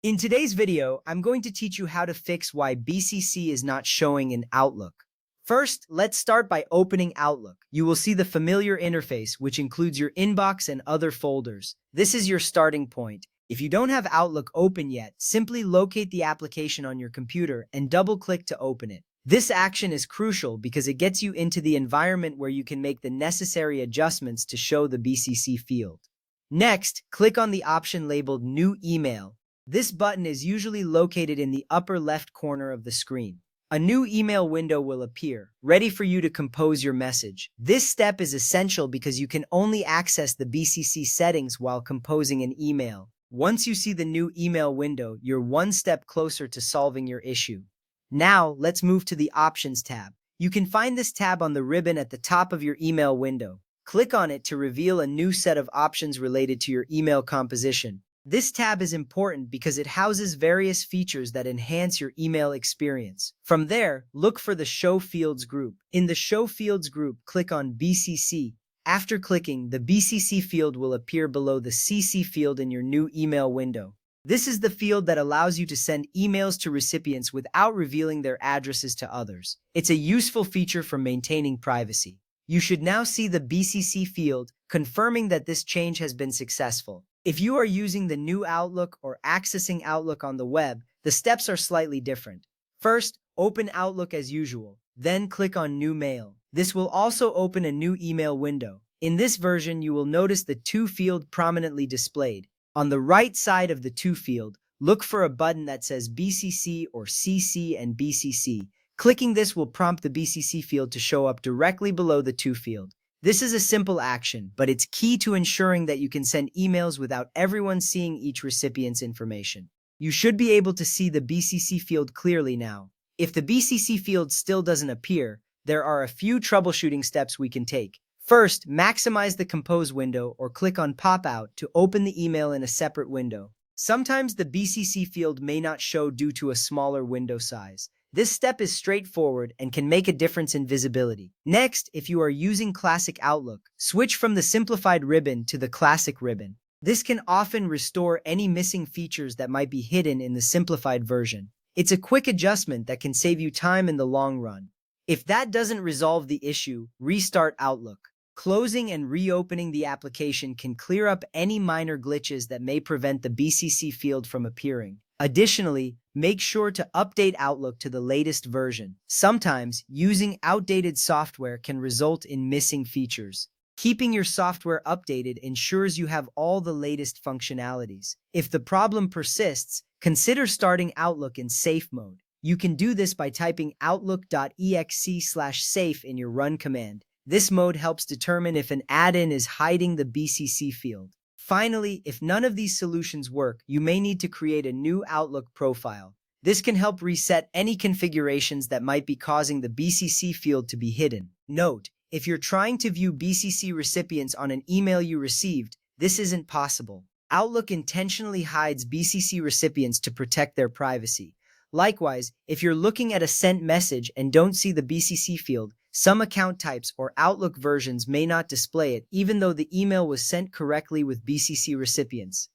In today's video, I'm going to teach you how to fix why BCC is not showing in Outlook. First, let's start by opening Outlook. You will see the familiar interface, which includes your inbox and other folders. This is your starting point. If you don't have Outlook open yet, simply locate the application on your computer and double-click to open it. This action is crucial because it gets you into the environment where you can make the necessary adjustments to show the BCC field. Next, click on the option labeled New Email. This button is usually located in the upper left corner of the screen. A new email window will appear, ready for you to compose your message. This step is essential because you can only access the BCC settings while composing an email. Once you see the new email window, you're one step closer to solving your issue. Now, let's move to the Options tab. You can find this tab on the ribbon at the top of your email window. Click on it to reveal a new set of options related to your email composition. This tab is important because it houses various features that enhance your email experience. From there, look for the Show Fields group. In the Show Fields group, click on BCC. After clicking, the BCC field will appear below the CC field in your new email window. This is the field that allows you to send emails to recipients without revealing their addresses to others. It's a useful feature for maintaining privacy. You should now see the BCC field, confirming that this change has been successful. If you are using the new Outlook or accessing Outlook on the web, the steps are slightly different. First, open Outlook as usual, then click on New Mail. This will also open a new email window. In this version, you will notice the To field prominently displayed. On the right side of the To field, look for a button that says BCC or CC and BCC. Clicking this will prompt the BCC field to show up directly below the To field. This is a simple action, but it's key to ensuring that you can send emails without everyone seeing each recipient's information. You should be able to see the BCC field clearly now. If the BCC field still doesn't appear, there are a few troubleshooting steps we can take. First, maximize the Compose window or click on Pop Out to open the email in a separate window. Sometimes the BCC field may not show due to a smaller window size. This step is straightforward and can make a difference in visibility. Next, if you are using Classic Outlook, switch from the simplified ribbon to the Classic ribbon. This can often restore any missing features that might be hidden in the simplified version. It's a quick adjustment that can save you time in the long run. If that doesn't resolve the issue, restart Outlook. Closing and reopening the application can clear up any minor glitches that may prevent the BCC field from appearing. Additionally, make sure to update Outlook to the latest version. Sometimes, using outdated software can result in missing features. Keeping your software updated ensures you have all the latest functionalities. If the problem persists, consider starting Outlook in safe mode. You can do this by typing outlook.exe/safe in your run command. This mode helps determine if an add-in is hiding the BCC field. Finally, if none of these solutions work, you may need to create a new Outlook profile. This can help reset any configurations that might be causing the BCC field to be hidden. Note, if you're trying to view BCC recipients on an email you received, this isn't possible. Outlook intentionally hides BCC recipients to protect their privacy. Likewise, if you're looking at a sent message and don't see the BCC field, some account types or Outlook versions may not display it even though the email was sent correctly with BCC recipients.